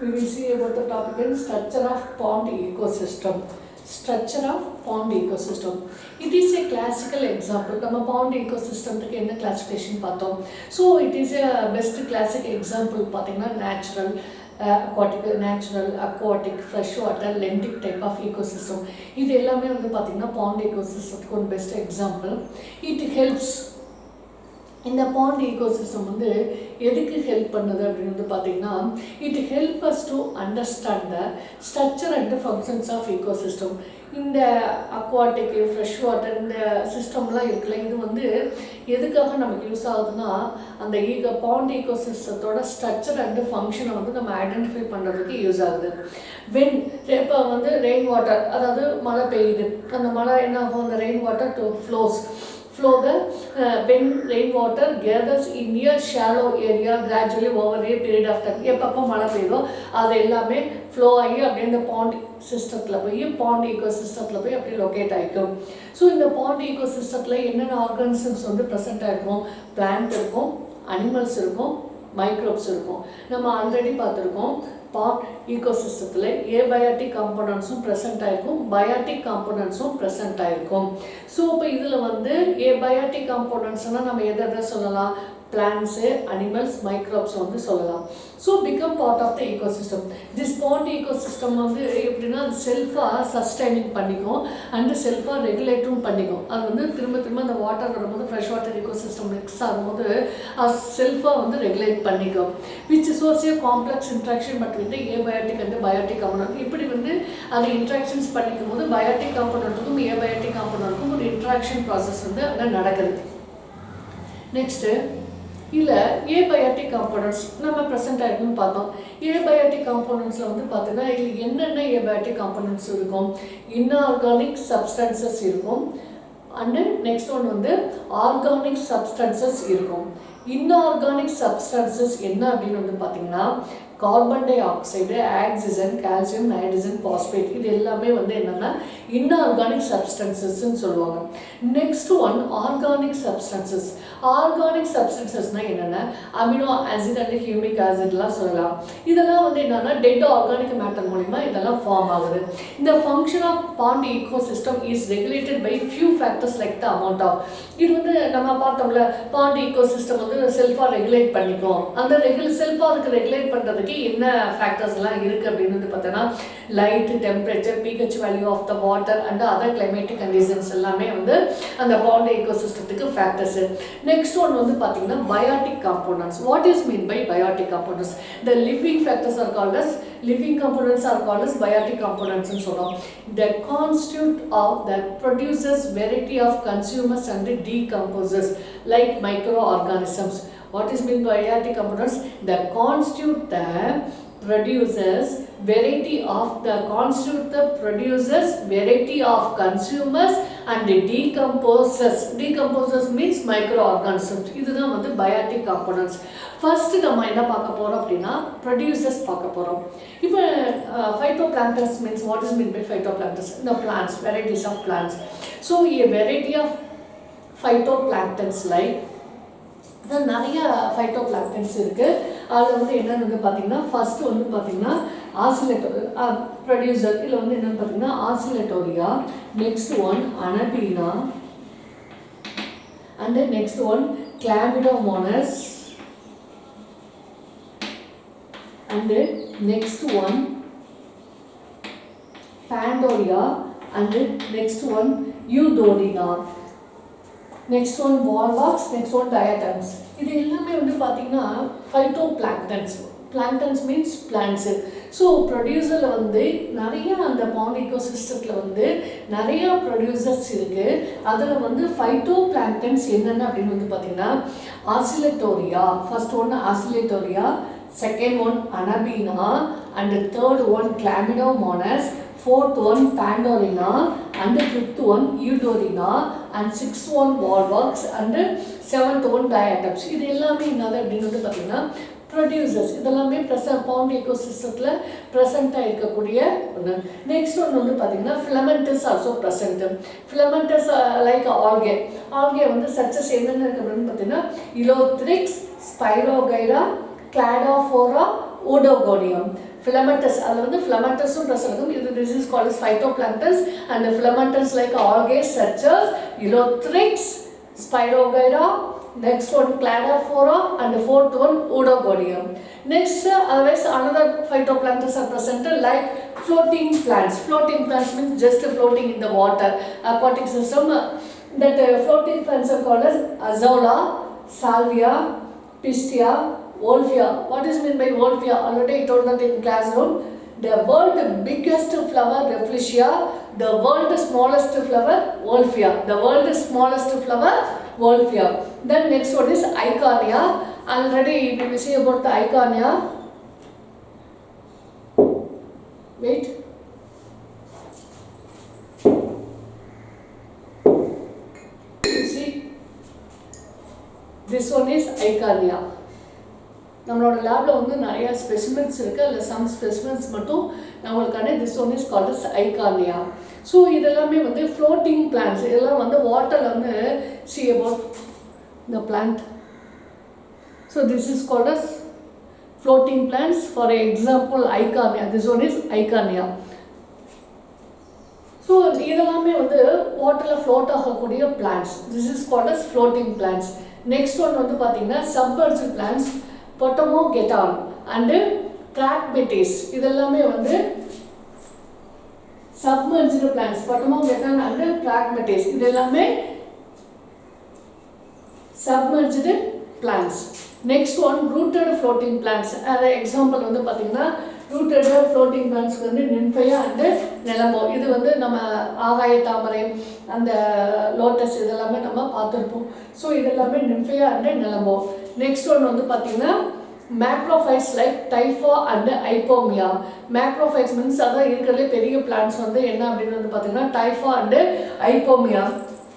we will see about the topic in structure of pond ecosystem. Structure of pond ecosystem. It is a classical example. நம்ம pond ecosystem க்கு என்ன classification பார்த்தோம். So it is a best classic example பார்த்தீங்கன்னா natural, aquatic, freshwater, lentic type of ecosystem. இது எல்லாமே வந்து பார்த்தீங்கன்னா pond ecosystem ஒரு best example. It helps இந்த pond ecosystem வந்து எதுக்கு ஹெல்ப் பண்ணுது அப்படின்னு வந்து பார்த்தீங்கன்னா it help us to understand the structure and the functions of ecosystem. இந்த aquatic, freshwater இந்த சிஸ்டம்லாம் இருக்குல்ல, இது வந்து எதுக்காக நமக்கு யூஸ் ஆகுதுன்னா அந்த pond ecosystemத்தோட ஸ்ட்ரக்சர் அண்ட் ஃபங்க்ஷனை வந்து நம்ம ஐடென்டிஃபை பண்ணுறதுக்கு யூஸ் ஆகுது. இப்போ வந்து ரெயின் வாட்டர், அதாவது மழை பெய்யுது, அந்த மழை என்ன ஆகும், அந்த rain water to when rainwater gathers in a shallow area gradually over a period of time. எப்பப்போ மழை பெய்யுதோ அது எல்லாமே ஃப்ளோ ஆகி அப்படியே இந்த பாண்ட் சிஸ்டத்தில் போய் பாண்ட் ஈகோசிஸ்டத்தில் போய் அப்படியே லொக்கேட் ஆகிக்கும். ஸோ இந்த பாண்ட் ஈகோசிஸ்டத்தில் என்னென்ன ஆர்கானிசம்ஸ் வந்து ப்ரெசென்ட் ஆகிருக்கும், பிளான்ட் இருக்கும், அனிமல்ஸ் இருக்கும், மைக்ரோப்ஸ் இருக்கும். நம்ம ஆல்ரெடி பார்த்துருக்கோம் பாண்ட் ஈகோசிஸ்டத்தில் ஏபயாட்டிக் காம்போனன்ட்ஸும் ப்ரெசென்ட் ஆகிருக்கும், பயாட்டிக் காம்போனன்ட்ஸும் ப்ரெசென்ட் ஆகிருக்கும். ஸோ இப்போ இதில் வந்து ஏபயாட்டிக் காம்போனன்ட்ஸ்னால் நம்ம எதை சொல்லலாம், பிளான்ட்ஸு, அனிமல்ஸ், மைக்ரோப்ஸ் வந்து சொல்லலாம். So become part of the ecosystem. This pond ecosystem வந்து எப்படின்னா அது செல்ஃபாக சஸ்டைனிங் பண்ணிக்கும் அண்டு செல்ஃபாக ரெகுலேட்டும் பண்ணிக்கும். அது வந்து திரும்ப அந்த வாட்டர் வரும்போது ஃப்ரெஷ் வாட்டர் ஈகோசிஸ்டம் மிக்ஸ் ஆகும்போது அது செல்ஃபாக வந்து ரெகுலேட் பண்ணிக்கும். Which shows a complex interaction between the abiotic and biotic component. இப்படி வந்து அது இன்ட்ராக்ஷன்ஸ் பண்ணிக்கும் போது பயாட்டிக் காம்போனன்ட்டுக்கும் ஏபயாட்டிக் காம்போனன்ட்டுக்கும் ஒரு இன்ட்ராக்ஷன் ப்ராசஸ் வந்து அங்கே நடக்குது. நெக்ஸ்ட்டு இல்லை ஏபயாட்டிக் காம்போனன்ட்ஸ் நம்ம ப்ரெசென்ட் ஆகிருக்குன்னு பார்த்தோம். ஏபயாட்டிக் காம்போனன்ட்ஸில் வந்து பார்த்தீங்கன்னா இது என்னென்ன ஏபயாட்டிக் காம்போனன்ட்ஸ் இருக்கும், இன்ஆர்கானிக் சப்ஸ்டன்சஸ் இருக்கும் அண்டு நெக்ஸ்ட் ஒன் வந்து ஆர்கானிக் சப்ஸ்டன்சஸ் இருக்கும். இன்ஆர்கானிக் சப்ஸ்டன்சஸ் என்ன அப்படின்னு வந்து பார்த்தீங்கன்னா carbon dioxide, oxygen, calcium, nitrogen, phosphate, இது எல்லாமே வந்து என்னென்னா இன்ஆர்கானிக் சப்ஸ்டன்சஸ்ன்னு சொல்லுவாங்க. Next one organic substances. Organic சப்ஸ்டன்சஸ்னால் என்னென்னா அமினோ ஆசிட் அண்ட் ஹியூமிக் ஆசிட்லாம் சொல்லலாம். இதெல்லாம் வந்து என்னென்னா டெட் ஆர்கானிக் மேட்டர் மூலிமா இதெல்லாம் ஃபார்ம் ஆகுது. இந்த function of pond ecosystem is regulated by few factors like the amount of. இது வந்து நம்ம பார்த்தோம்ல பாண்ட் ஈகோசிஸ்டம் வந்து செல்ஃபாக ரெகுலேட் பண்ணிக்கும். அந்த செல்ஃபாக அதுக்கு ரெகுலேட் பண்ணுறதுக்கு என்ன ஃபேக்டர்ஸ்லாம் இருக்குது அப்படின்னு வந்து பார்த்தோன்னா light, temperature, pH value of the water and other climatic conditions எல்லாமே வந்து அந்த பாண்ட் ஈகோசிஸ்டத்துக்கு ஃபேக்டர்ஸ். நெக்ஸ்ட் ஒன் வந்து பார்த்தீங்கன்னா biotic components. What is mean by biotic components? The living factors are called as living components are called as biotic components ன்னு சொல்றோம். The constitute of that produces variety of consumers and decomposes like microorganisms. What is mean by biotic components? The constitute the produces variety of consumers and decomposes means microorganisms. இதுதான் வந்து biotic components. First நம்ம என்ன பார்க்க போறோம் அப்படின்னா producers பார்க்க போறோம். இப்போ phytoplankton means what is meant by phytoplankton? The plants, varieties of plants. So a variety of phytoplanktons like நிறைய ஃபைட்டோபிளாங்க்டன்ஸ் இருக்குது. அதில் வந்து என்னென்னு வந்து பார்த்தீங்கன்னா ஃபஸ்ட்டு வந்து பார்த்தீங்கன்னா ப்ரொடியூசர் இதில் வந்து என்னென்னு பார்த்தீங்கன்னா Oscillatoria, next one Anabaena and next one Chlamydomonas and next one Pandorina and next one Eudorina, next one Volvox, next one diatoms. இது எல்லாமே வந்து பார்த்தீங்கன்னா phytoplanktons. Planktons means plants. So ப்ரொடியூசரில் வந்து நிறைய அந்த பாண்ட் ஈகோசிஸ்டத்தில் வந்து நிறையா ப்ரொடியூசர்ஸ் இருக்குது. அதில் வந்து ஃபைட்டோபிளாங்க்டன்ஸ் என்னென்ன அப்படின்னு வந்து பார்த்தீங்கன்னா Oscillatoria, first one Oscillatoria, second one Anabaena and third one Chlamydomonas, fourth one Pandorina and fifth one Eudorina and sixth one Volvox and seventh one Diatoms. இது எல்லாமே என்னது அப்படின்னு வந்து பார்த்தீங்கன்னா ப்ரொடியூசர்ஸ். இதெல்லாமே பாண்ட் ஈகோசிஸ்டத்தில் ப்ரெசென்ட்டாக இருக்கக்கூடிய ஒன்று. நெக்ஸ்ட் ஒன்று வந்து பார்த்தீங்கன்னா filamentous also present. Filamentous like algae வந்து சச்சஸ் என்னென்ன இருக்குது அப்படின்னு பார்த்தீங்கன்னா இலோத்ரிக்ஸ், ஸ்பைரோகைரா, கிளாடோஃபோரா, ஓடோகோனியம். filamentous, அதில் வந்து filamentous ட்ரெஸ் இருக்கும். இது this is called as phytoplanktons and the filamentous like algae such as Eleutheryx, Spirogyra, next one Cladophora and the fourth one Odontogonium. Next otherwise another phytoplanktons are present like floating plants. Floating plants means just floating in the water, aquatic system. That floating plants are called as Azolla, Salvia, Pistia, Wolfia. What is meant by Wolfia? Already I told that in classroom. The world biggest flower Rafflesia, the world smallest flower Wolfia. The world smallest flower Wolfia. Then next one is Eichhornia. Already we will see about the Eichhornia. Wait. You see, this one is Eichhornia. நம்மளோட லேபில் வந்து நிறைய specimens இருக்குது. அதில் some specimens மட்டும் நம்மளுக்கான this one is called as Eichhornia. So இதெல்லாமே வந்து ஃப்ளோட்டிங் பிளான்ட்ஸ். இதெல்லாம் வந்து வாட்டரில் வந்து see about the plant. So this is called as floating plants. For example, Eichhornia. This one is Eichhornia. So இதெல்லாமே வந்து வாட்டரில் ஃப்ளோட் ஆகக்கூடிய plants. This is called as floating plants. Next one வந்து பார்த்தீங்கன்னா submerged plants, Potamogeton and Crackbatis. இதெல்லாமே வந்து submerged plants. Potamogeton and Crackbatis இதெல்லாமே submerged plants. Next one rooted floating plants. as example வந்து பாத்தீங்கன்னா rooted floating plants வந்து Nymphaea and Nelumbo. இது வந்து நம்ம ஆகாய தாமரை அந்த லோட்டஸ் இதெல்லாமே நம்ம பார்த்திருப்போம். ஸோ இதெல்லாமே Nymphaea and Nelumbo. Next one வந்து பார்த்தீங்கன்னா macrophytes like Typha and Ipomea. Macrophytes means அதான் இருக்கிறதுலே பெரிய பிளான்ட்ஸ் வந்து என்ன அப்படின்னு வந்து பார்த்தீங்கன்னா Typha and Ipomea.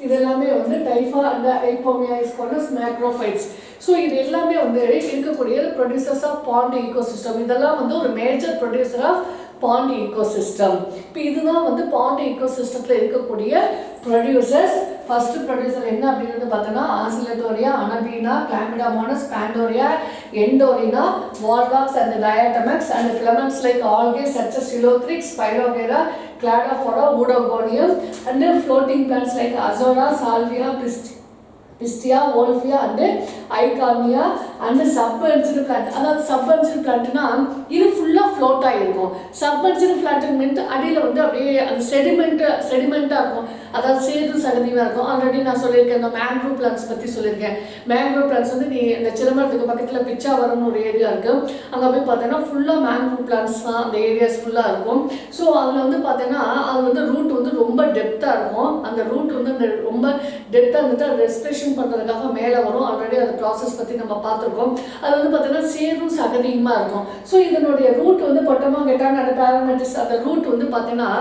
இது எல்லாமே வந்து Typha and Ipomea is called as macrophytes. So இது எல்லாமே வந்து இருக்கக்கூடிய ப்ரொடியூசர்ஸ் ஆஃப் பாண்ட் ஈகோசிஸ்டம். இதெல்லாம் வந்து ஒரு major producer of pond ecosystem. இப்போ இதுதான் வந்து பாண்ட் ஈகோசிஸ்டத்தில் இருக்கக்கூடிய ப்ரொடியூசர்ஸ். ஃபர்ஸ்ட் ப்ரொடியூசர் என்ன அப்படின்னு பார்த்தோன்னா Oscillatoria, Anabaena, Chlamydomonas, Pandorina, Eudorina, Volvox and diatoms and filaments like algae such as Eleutheryx, Spirogyra, Cladophora, Odontogonium and floating plants like Azolla, Salvia, Pistia, Wolfia and Eichhornia and submerged plant. அதாவது submerged plantனா இது ஃபுல்லாக float ஆகிருக்கும். submerged plant means அடியில் வந்து அப்படியே அது செடிமெண்ட்டாக இருக்கும். அதாவது சேது சகதியாக இருக்கும். ஆல்ரெடி நான் சொல்லியிருக்கேன், இந்த மேங்க்ரூவ் பிளான்ஸ் பற்றி சொல்லியிருக்கேன். மேங்க்ரூவ் பிளான்ஸ் வந்து நீ இந்த சிதம்பரத்துக்கு பக்கத்தில் பிச்சாவரம்னு ஒரு ஏரியா இருக்குது. அங்கே போய் பார்த்தீங்கன்னா ஃபுல்லாக மேங்க்ரூவ் பிளான்ஸ் தான் அந்த ஏரியாஸ் ஃபுல்லாக இருக்கும். ஸோ அதில் வந்து பார்த்தீங்கன்னா அது வந்து ரூட் வந்து ரொம்ப டெப்த்தாக இருக்கும். அந்த ரூட் வந்து அந்த ரொம்ப டெப்த்தாக இருந்துட்டு அது ரெஸ்பிரேஷன் பண்ணுறதுக்காக மேலே வரும். ஆல்ரெடி அந்த ப்ராசஸ் பற்றி நம்ம பார்த்துருக்கோம். அது வந்து பார்த்தீங்கன்னா சேரும் சகதியுமாக இருக்கும். ஸோ இதனுடைய ரூட் வந்து பொட்டமாகெட்டான் அந்த பேரமெட்டிஸ் அந்த ரூட் வந்து பார்த்தீங்கன்னா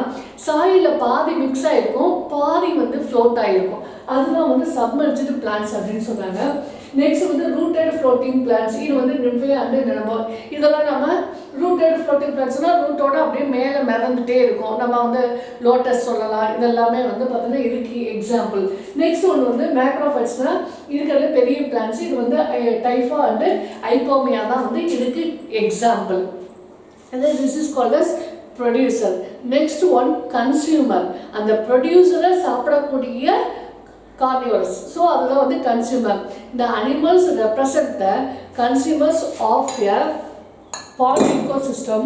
சாயிலில் பாதி மிக்ஸ் ஆகிருக்கும், பாதி வந்து ஃப்ளோட் ஆகிருக்கும். அதுதான் வந்து சப்மர்ஜ்டு பிளான்ட்ஸ் அப்படின்னு சொல்கிறாங்க. நெக்ஸ்ட் வந்து ரூட்டட் ஃப்ளோட்டிங் பிளான்ட்ஸ். இது வந்து Nymphaea and Nelumbo. இதெல்லாம் நம்ம ரூட்டட் ஃப்ளோட்டிங் பிளான்ட்ஸ்னால் ரூட்டோட அப்படியே மேலே மிதந்துட்டே இருக்கும். நம்ம வந்து லோட்டஸ் சொல்லலாம். இதெல்லாமே வந்து பார்த்தீங்கன்னா இதுக்கு எக்ஸாம்பிள். நெக்ஸ்ட் ஒன்று வந்து மேக்ரோஃபைட்ஸ்னால் இருக்கிறது பெரிய பிளான்ட்ஸ். இது வந்து Typha and Ipomea தான் வந்து இதுக்கு example. and this is called as producer. Next one consumer. அந்த ப்ரொடியூசரை சாப்பிடக்கூடிய carnivores. So அதுதான் வந்து consumer. The animals represent the consumers of a pond ecosystem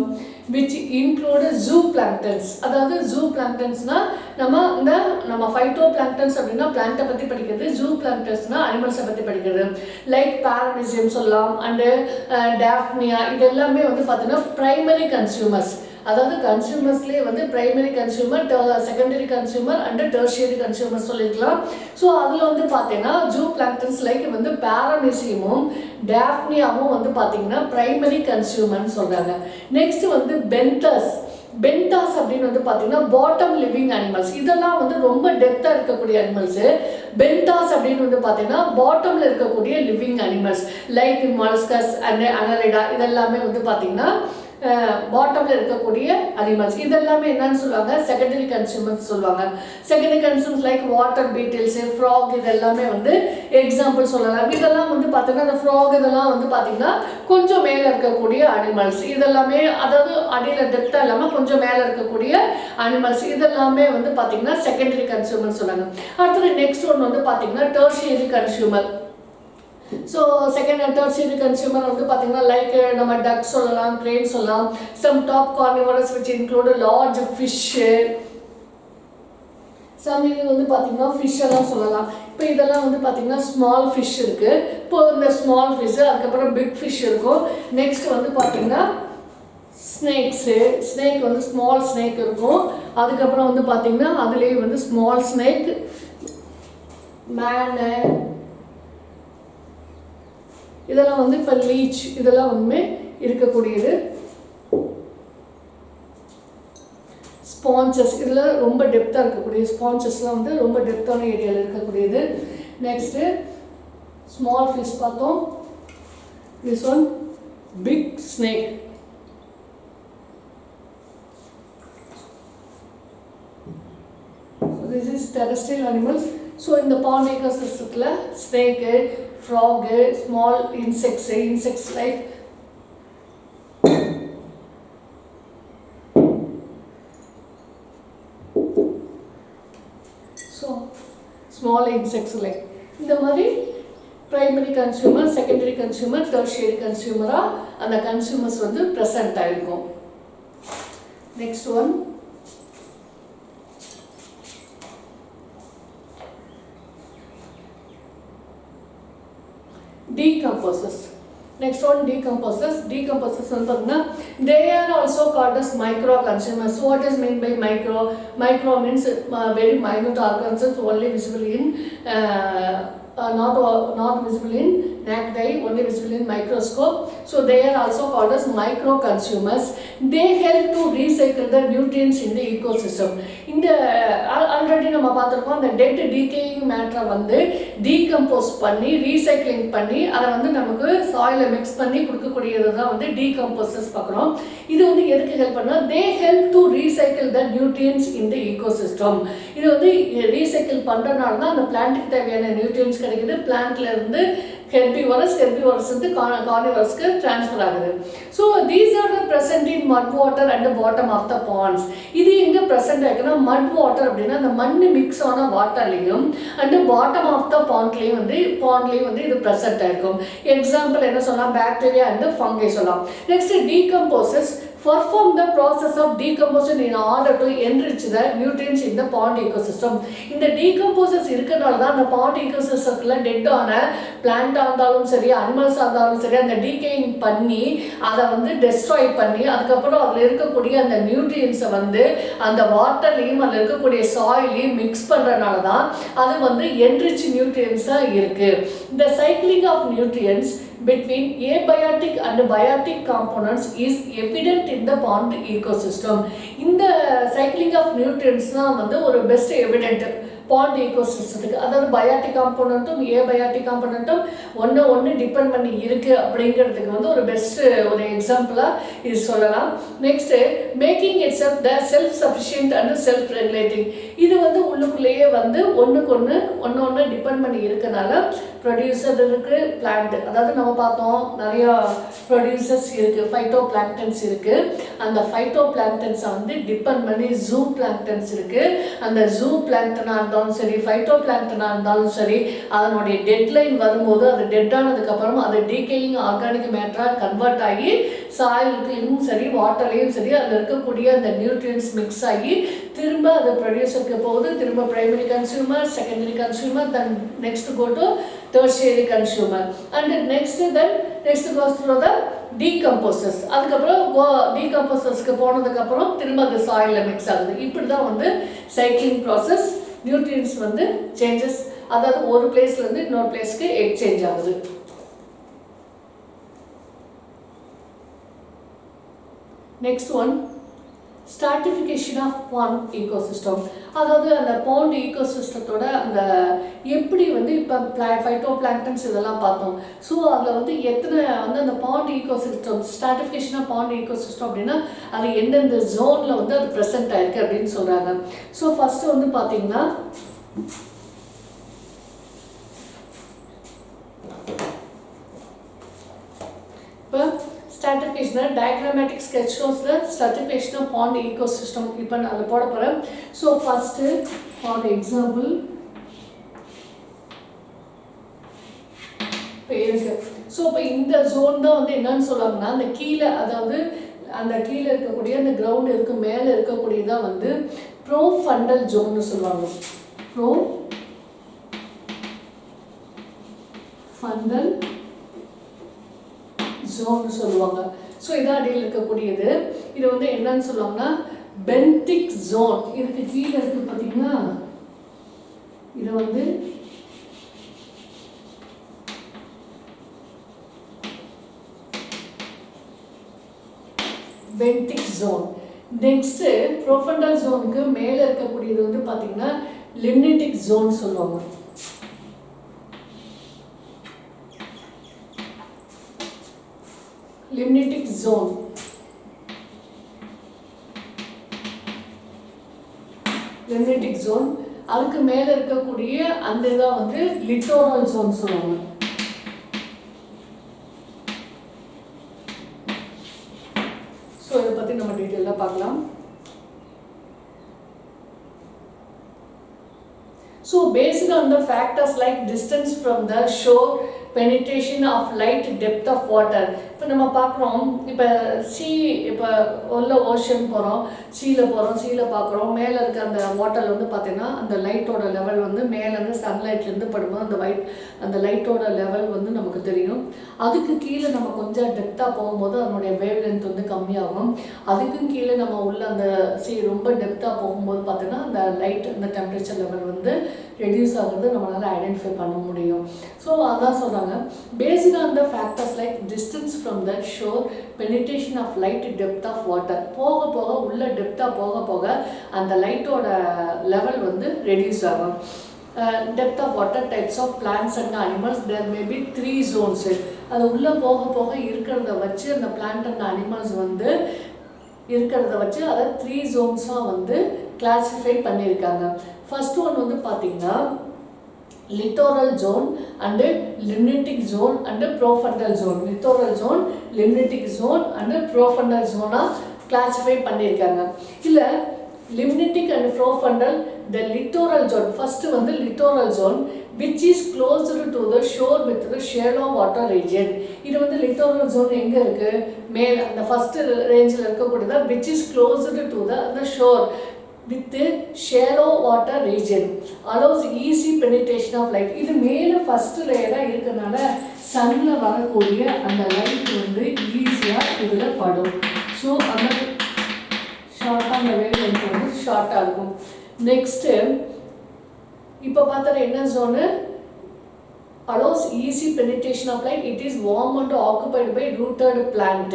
which include zooplanktons. அதாவது zooplanktonsனா நம்ம phytoplanktons அப்படின்னா பிளான்ட்டை பற்றி படிக்கிறது, zooplanktonsனா அனிமல்ஸை பற்றி படிக்கிறது. லைக் பாரமிசியம் சொல்லலாம் அண்டு டாஃப்னியா. இது எல்லாமே வந்து பார்த்தீங்கன்னா ப்ரைமரி கன்சியூமர்ஸ். அதாவது கன்சியூமர்ஸ்லேயே வந்து primary consumer, secondary consumer and tertiary consumer சொல்லியிருக்கலாம். ஸோ அதில் வந்து பார்த்தீங்கன்னா ஜூ பிளாங்க்டன்ஸ் லைக் வந்து பாரமிசியமும் டாஃப்னியாவும் வந்து பார்த்தீங்கன்னா ப்ரைமரி கன்சியூமர்னு சொல்கிறாங்க. நெக்ஸ்ட் வந்து பென்டாஸ் அப்படின்னு வந்து பார்த்தீங்கன்னா பாட்டம் லிவிங் அனிமல்ஸ். இதெல்லாம் வந்து ரொம்ப டெப்த்தாக இருக்கக்கூடிய அனிமல்ஸு. பென்டாஸ் அப்படின்னு வந்து பார்த்தீங்கன்னா பாட்டமில் இருக்கக்கூடிய லிவிங் அனிமல்ஸ் லைக் மாலஸ்கஸ் அண்ட் அனலிடா. இதெல்லாமே வந்து பார்த்தீங்கன்னா பாட்டமில் இருக்கக்கூடிய அனிமல்ஸ். இதெல்லாமே என்னன்னு சொல்லுவாங்க, செகண்டரி கன்சியூமர்ஸ் சொல்லுவாங்க. Secondary consumers like water beetles, frock, இதெல்லாமே வந்து எக்ஸாம்பிள் சொல்லலாம். இதெல்லாம் வந்து பார்த்தீங்கன்னா அந்த ஃப்ராக் இதெல்லாம் வந்து பார்த்தீங்கன்னா கொஞ்சம் மேலே இருக்கக்கூடிய அனிமல்ஸ். இதெல்லாமே அதாவது அடியில் டெப்த்தாக இல்லாமல் கொஞ்சம் மேலே இருக்கக்கூடிய அனிமல்ஸ். இதெல்லாமே வந்து பார்த்தீங்கன்னா செகண்டரி கன்சியூமர் சொல்லுவாங்க. அடுத்தது நெக்ஸ்ட் ஒன் வந்து பார்த்தீங்கன்னா tertiary consumer. So second and tertiary consumer வந்து பார்த்தீங்கன்னா லைக் நம்ம டக் சொல்லலாம், கிரேன் சொல்லலாம். Some top carnivorous which include large fish, some இது வந்து பார்த்தீங்கன்னா ஃபிஷ் எல்லாம் சொல்லலாம். இப்போ இதெல்லாம் வந்து பார்த்தீங்கன்னா ஸ்மால் ஃபிஷ் இருக்குது. இப்போ இந்த ஸ்மால் ஃபிஷ்ஷு, அதுக்கப்புறம் பிக் ஃபிஷ் இருக்கும். நெக்ஸ்ட் வந்து பார்த்தீங்கன்னா ஸ்னேக்ஸு, ஸ்னேக் வந்து ஸ்மால் ஸ்னேக் இருக்கும். அதுக்கப்புறம் வந்து பார்த்தீங்கன்னா அதுலேயே வந்து ஸ்மால் ஸ்னேக், மேனு, இதெல்லாம் வந்து இப்போ லீச், இதெல்லாம் வந்து இருக்கக்கூடியது. ஸ்பான்சஸ், இதில் ரொம்ப டெப்த்தாக இருக்கக்கூடிய ஸ்பான்சஸ்லாம் வந்து ரொம்ப டெப்த்தான ஏரியாவில் இருக்கக்கூடியது. நெக்ஸ்ட்டு ஸ்மால் ஃபிஷ் பார்த்தோம். This one big snake. This is terrestrial animals. So in the pond ecosystem, snake, frog, small insects like small insects like இந்த மாதிரி primary consumer, secondary consumer, tertiary consumer அந்த consumers வந்து present ஆயிருக்கும். Next one, decomposers. Next one, decomposers. Decomposers they are also called as micro consumers. So what is meant by micro? Micro means very minute organisms only visible in not visible in naked eye, only visible in microscope. So they are also called as micro consumers. They help to recycle the nutrients in the ecosystem. In the already நம்ம பார்த்திருக்கோம், அந்த dead decaying matter வந்து decompose பண்ணி recycling பண்ணி அதை வந்து நமக்கு soil mix பண்ணி கொடுக்கக்கூடியது தான் வந்து decomposers பார்க்குறோம். இது வந்து எதுக்கு ஹெல்ப் பண்ணா, they help to recycle the nutrients in the ecosystem. இது வந்து ரீசைக்கிள் பண்றதுனால தான் அந்த பிளான்ட்டுக்கு தேவையான நியூட்ரியன்ஸ் கிடைக்குது. பிளான்ட்ல இருந்து herbivores வந்து carnivorous transfer ஆகுது. So these are the present in mud water and the bottom of the ponds. இது எங்க present ஆகுதுன்னா mud water அப்படின்னா அந்த மண் மிக்ஸ் ஆன வாட்டர்லயும் and bottom of the pondலயும் வந்து இது present ஆகும். எக்ஸாம்பிள் என்ன சொல்லலாம், பாக்டீரியா and fungi சொல்லலாம். Next, decomposers perform the process of decomposition in order to enrich the nutrients in the pond ecosystem. இந்த decomposers இருக்கனால தான் அந்த pond ecosystemல டெட் ஆன பிளான்ட் ஆனாலும் சரி, அனிமல்ஸ் ஆனாலும் சரி, அந்த டீகேயிங் பண்ணி அதை வந்து டெஸ்ட்ராய் பண்ணி அதுக்கப்புறம் அதில் இருக்கக்கூடிய அந்த நியூட்ரியன்ஸை வந்து அந்த வாட்டர்லையும் அதில் இருக்கக்கூடிய சாயிலையும் மிக்ஸ் பண்ணுறதுனால தான் அது வந்து என்ரிச் நியூட்ரியன்ஸாக இருக்குது. இந்த cycling of nutrients between abiotic and biotic components is evident in the pond ecosystem. இந்த cycling of nutrients வந்து ஒரு best evident pond ecosystem. அதாவது பயோட்டிக் காம்போனன்ட்டும் ஏபயோட்டிக் காம்போனன்ட்டும் ஒன்று டிபெண்ட் பண்ணி இருக்கு அப்படிங்கிறதுக்கு வந்து ஒரு பெஸ்ட் ஒரு எக்ஸாம்பிளாக இது சொல்லலாம். Next, making it self the self sufficient and self regulating. இது வந்து உள்ளுக்குள்ளேயே வந்து ஒன்று டிபெண்ட் பண்ணி இருக்கனால ப்ரொடியூசர் இருக்கு, பிளான்ட், அதாவது நம்ம பார்த்தோம் நிறையா ப்ரொடியூசர்ஸ் இருக்கு, ஃபைட்டோ பிளாங்க்டன்ஸ் இருக்கு. அந்த ஃபைட்டோ பிளாங்க்டன்ஸை வந்து டிபெண்ட் பண்ணி ஜூ பிளாங்க்டன்ஸ் இருக்கு. அந்த ஜூ பிளாங்க்டனாக இருந்தாலும் சரி, ஃபைட்டோ பிளாங்க்டனாக இருந்தாலும் சரி, அதனுடைய டெட்லைன் வரும்போது அது டெட் ஆனதுக்கப்புறம் அது டீகேயிங் ஆர்கானிக் மேட்டராக கன்வெர்ட் ஆகி சாயிலுக்கும் சரி வாட்டர்லையும் சரி அதில் இருக்கக்கூடிய அந்த நியூட்ரியன்ஸ் மிக்ஸ் ஆகி திரும்ப அது ப்ரொடியூசருக்கு போகுது. திரும்ப primary consumer, secondary consumer, then next go to tertiary consumer, and next goes through the decomposers. அதுக்கப்புறம் decomposersக்கு போனதுக்கப்புறம் திரும்ப அந்த சாயிலில் மிக்ஸ் ஆகுது. இப்படி தான் வந்து சைக்கிளிங் ப்ராசஸ். நியூட்ரியன்ஸ் வந்து சேஞ்சஸ், அதாவது ஒரு பிளேஸ்லேருந்து இன்னொரு பிளேஸ்க்கு எக்ஸ்சேஞ்ச் ஆகுது. Next one, stratification of pond ecosystem, அதாவது அந்த பாண்ட் ஈகோசிஸ்டத்தோட அந்த எப்படி வந்து இப்போ ஃபைட்டோ பிளாங்டன்ஸ் இதெல்லாம் பார்த்தோம். ஸோ அதில் வந்து எத்தனை வந்து அந்த pond ecosystem, stratification of pond ecosystem அப்படின்னா அது எந்தெந்த ஜோனில் வந்து அது ப்ரெசென்ட் ஆயிருக்கு அப்படின்னு சொல்கிறாங்க. ஸோ ஃபஸ்ட்டு வந்து பார்த்தீங்கன்னா இப்போ stratification diagrammatic sketch shows the stratification of pond ecosystem. இப்போ நான் அதை போட போகிறேன். ஸோ ஃபஸ்ட்டு ஃபார் எக்ஸாம்பிள் இப்போ இருக்கு. ஸோ இப்போ இந்த ஜோன் தான் வந்து என்னன்னு சொல்லுவாங்கன்னா அந்த கீழே, அதாவது அந்த கீழே இருக்கக்கூடிய அந்த கிரவுண்ட் இருக்கு மேலே இருக்கக்கூடியதான் வந்து ப்ரோஃபண்டல் ஜோன்னு சொல்லுவாங்க. ப்ரோஃபண்டல் ஜோன் சொல்லுவாங்க. ஸோ இதான் அடியில் இருக்கக்கூடியது. இது வந்து என்னன்னு சொல்லுவாங்கன்னா பென்டிக் ஜோன். இதுக்கு கீழே இருக்கு பார்த்தீங்கன்னா இது வந்து பென்டிக் ஜோன். நெக்ஸ்ட் ப்ரோஃபண்டல் ஜோனுக்கு மேலே இருக்கக்கூடியது வந்து பார்த்தீங்கன்னா லிம்னிட்டிக் ஜோன் சொல்லுவாங்க. limnitic zone. limnitic zone அதுக்கு மேல இருக்கக்கூடிய அந்த இதான் வந்து littoral zone சொல்லுவாங்க. ஸோ இதை பற்றி நம்ம டீட்டெயிலாக பார்க்கலாம். So based on the factors like distance from the shore, penetration of light, depth of water. இப்போ நம்ம பார்க்குறோம், இப்போ இப்போ உள்ள ஓஷன் போகிறோம், சீயில் போகிறோம், சீயில் பார்க்குறோம், மேலே இருக்க அந்த வாட்டரில் வந்து பார்த்தீங்கன்னா அந்த லைட்டோட லெவல் வந்து மேலேருந்து சன்லைட்லேருந்து படும்போது அந்த லைட்டோட லெவல் வந்து நமக்கு தெரியும். அதுக்கு கீழே நம்ம கொஞ்சம் டெப்த்தாக போகும்போது அதனுடைய வேவ் லென்த் வந்து கம்மியாகும். அதுக்கும் கீழே நம்ம உள்ள அந்த ரொம்ப டெப்த்தாக போகும்போது பார்த்தீங்கன்னா அந்த லைட் அந்த டெம்பரேச்சர் லெவல் வந்து ரெடியூஸ் ஆகுறது நம்மளால் ஐடென்டிஃபை பண்ண முடியும். ஸோ அதான் சொல்கிறாங்க, based on the factors like distance from the shore, penetration of light, depth of water. போக போக உள்ள டெப்த்தாக போக போக அந்த லைட்டோட லெவல் வந்து ரெடியூஸ் ஆகும். Depth of water, types of plants and animals, there may be 3 zones. அது உள்ளே போக போக இருக்கிறத வச்சு அந்த பிளான்ட் அண்ட் அனிமல்ஸ் வந்து இருக்கிறத வச்சு அதை 3 zones-ஆக வந்து கிளாஸிஃபை பண்ணியிருக்காங்க. ஃபர்ஸ்ட் ஒன் வந்து பார்த்தீங்கன்னா littoral zone and limnitic zone and profundal zone. littoral zone, limnitic zone and profundal zone-ஆ கிளாஸிஃபை பண்ணியிருக்காங்க. இல்லை limnitic and profundal, the littoral zone, first வந்து littoral zone which is closer to the shore with the shallow water region. இது வந்து littoral zone எங்க இருக்கு, மேல அந்த ஃபர்ஸ்ட் ரேஞ்சில் இருக்கக்கூடியது which is closer to the shore with the shallow water region, allows easy penetration of light. இது மேல ஃபர்ஸ்ட் லேயரா இருக்கனால சன்ல வரக்கூடிய அந்த லைட் வந்து ஈஸியா இதுல படும். ஸோ அந்த ஷார்ட்டாக அந்த வேவ் லென்த் வந்து ஷார்ட்டாக இருக்கும். நெக்ஸ்ட்டு இப்போ பார்த்தா என்ன zone, allows easy penetration of light, it is warm and occupied by rooted plant.